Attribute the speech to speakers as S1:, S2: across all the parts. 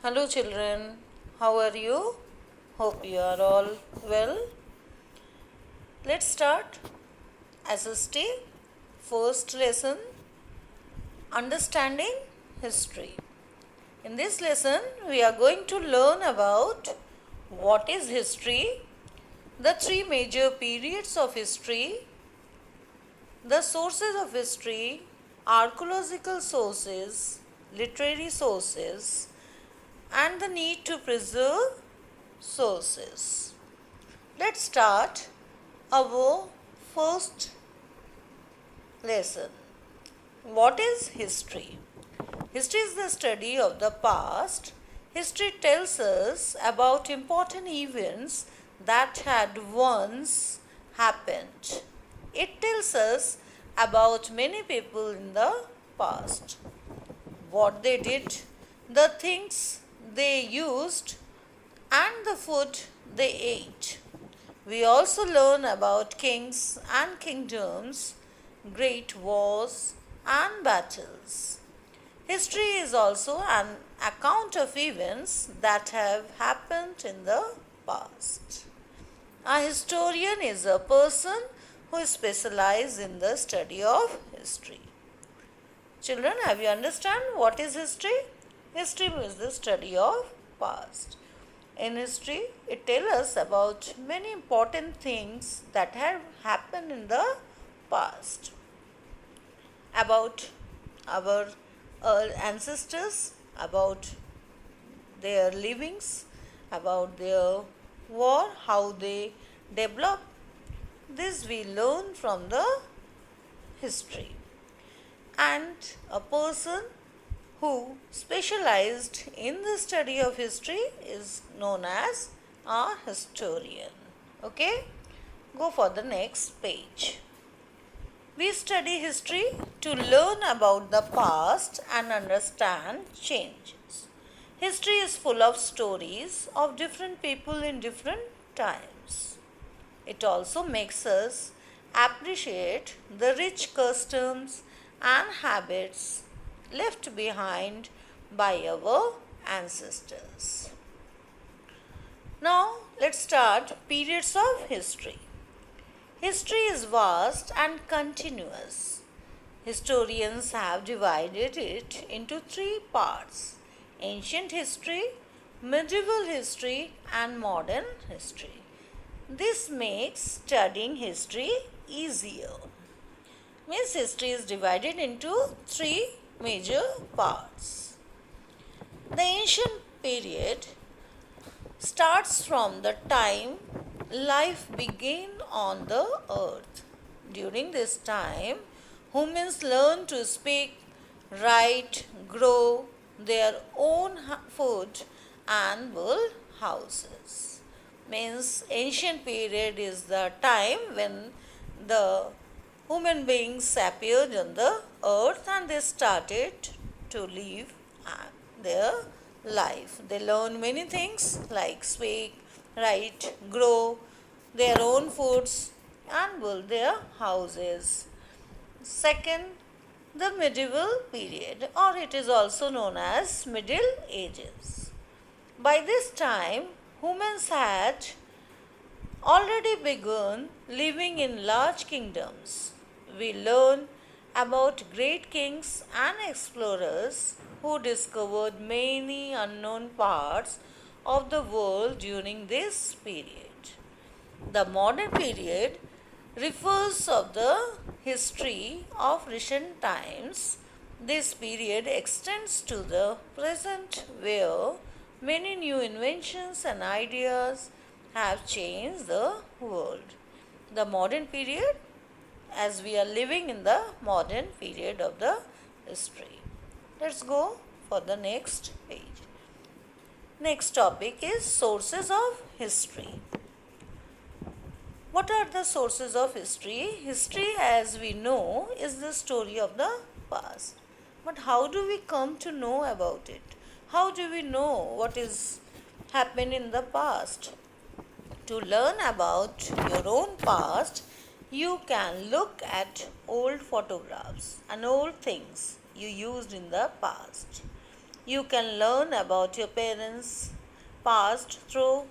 S1: Hello children, how are you? Hope you are all well. Let's start SST first lesson, Understanding History. In this lesson we are going to learn about what is history, the three major periods of history, the sources of history, archaeological sources, literary sources, and the need to preserve sources. Let's start our first lesson. What is history? History is the study of the past. History tells us about important events that had once happened. It tells us about many people in the past, what they did, the things they used, and the food they ate. We also learn about kings and kingdoms, great wars and battles. History is also an account of events that have happened in the past. A historian is a person who specializes in the study of history. Children, have you understand what is history? History is the study of past. In history, it tells us about many important things that have happened in the past. About our ancestors, about their livings, about their war, how they developed. This we learn from the history. And a person who specialized in the study of history is known as a historian. Okay, go for the next page. We study history to learn about the past and understand changes. History is full of stories of different people in different times. It also makes us appreciate the rich customs and habits left behind by our ancestors. Now let's start periods of history. History is vast and continuous. Historians have divided it into three parts: ancient history, medieval history, and modern history. This makes studying history easier. Means history is divided into three major parts. The ancient period starts from the time life began on the earth. During this time, humans learn to speak, write, grow their own food, and build houses. Means ancient period is the time when the human beings appeared on the earth and they started to live their life. They learn many things like speak, write, grow their own foods and build their houses. Second, the medieval period, or it is also known as Middle Ages. By this time, humans had already begun living in large kingdoms. We learn about great kings and explorers who discovered many unknown parts of the world during this period. The modern period refers of the history of recent times. This period extends to the present where many new inventions and ideas have changed the world. The modern period, as we are living in the modern period of the history. Let's go for the next page. Next topic is sources of history. What are the sources of history? History, as we know, is the story of the past. But how do we come to know about it? How do we know what is happened in the past? To learn about your own past, you can look at old photographs and old things you used in the past. You can learn about your parents' past through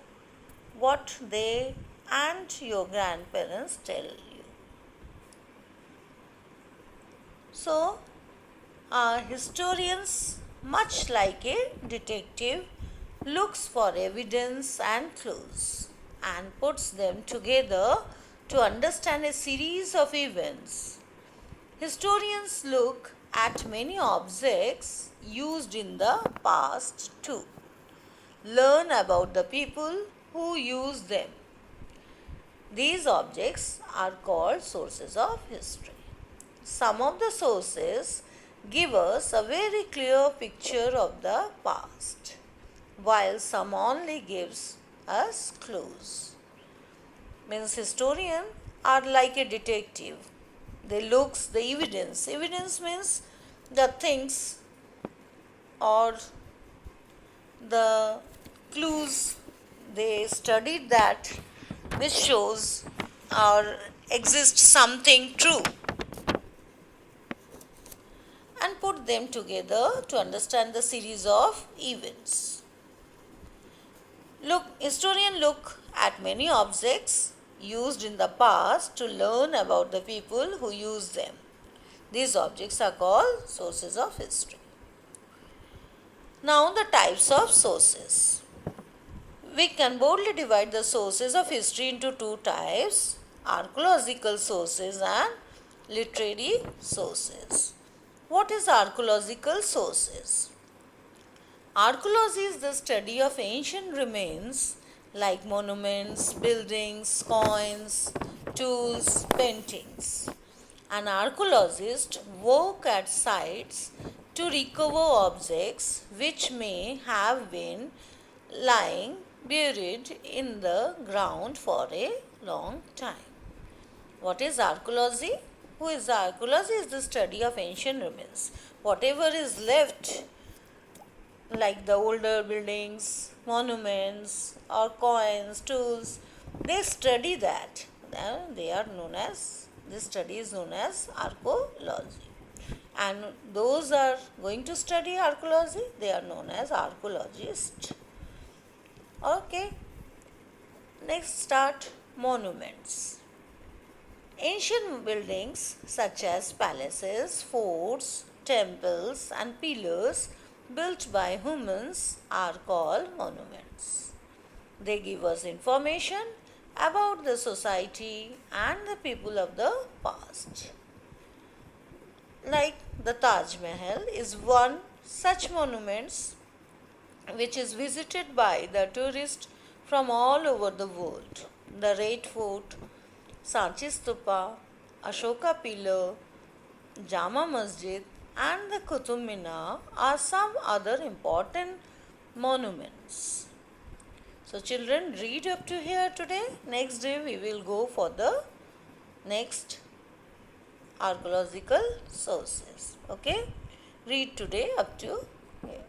S1: what they and your grandparents tell you. So, historians, much like a detective, looks for evidence and clues and puts them together to understand a series of events. Historians look at many objects used in the past to learn about the people who use them. These objects are called sources of history. Some of the sources give us a very clear picture of the past, while some only gives us clues. Means historians are like a detective. They look the evidence. Evidence means the things or the clues they studied that which shows or exists something true and put them together to understand the series of events. Historians look at many objects used in the past to learn about the people who use them. These objects are called sources of history. Now the types of sources. We can boldly divide the sources of history into two types: archaeological sources and literary sources. What is archaeological sources? Archaeology is the study of ancient remains like monuments, buildings, coins, tools, paintings. An archaeologist works at sites to recover objects which may have been lying buried in the ground for a long time. What is archaeology? Who is archaeology? Is the study of ancient remains. Whatever is left, like the older buildings, monuments, or coins, tools, they study that. They are known as, this study is known as archaeology. And those are going to study archaeology, they are known as archaeologists. Okay, next start monuments. Ancient buildings such as palaces, forts, temples, and pillars built by humans are called monuments. They give us information about the society and the people of the past. Like the Taj Mahal is one such monument which is visited by the tourists from all over the world. The Red Fort, Sanchi Stupa, Ashoka Pillar, Jama Masjid and the Qutub Minar are some other important monuments. So children, read up to here today. Next day we will go for the next archaeological sources. Okay, read today up to here.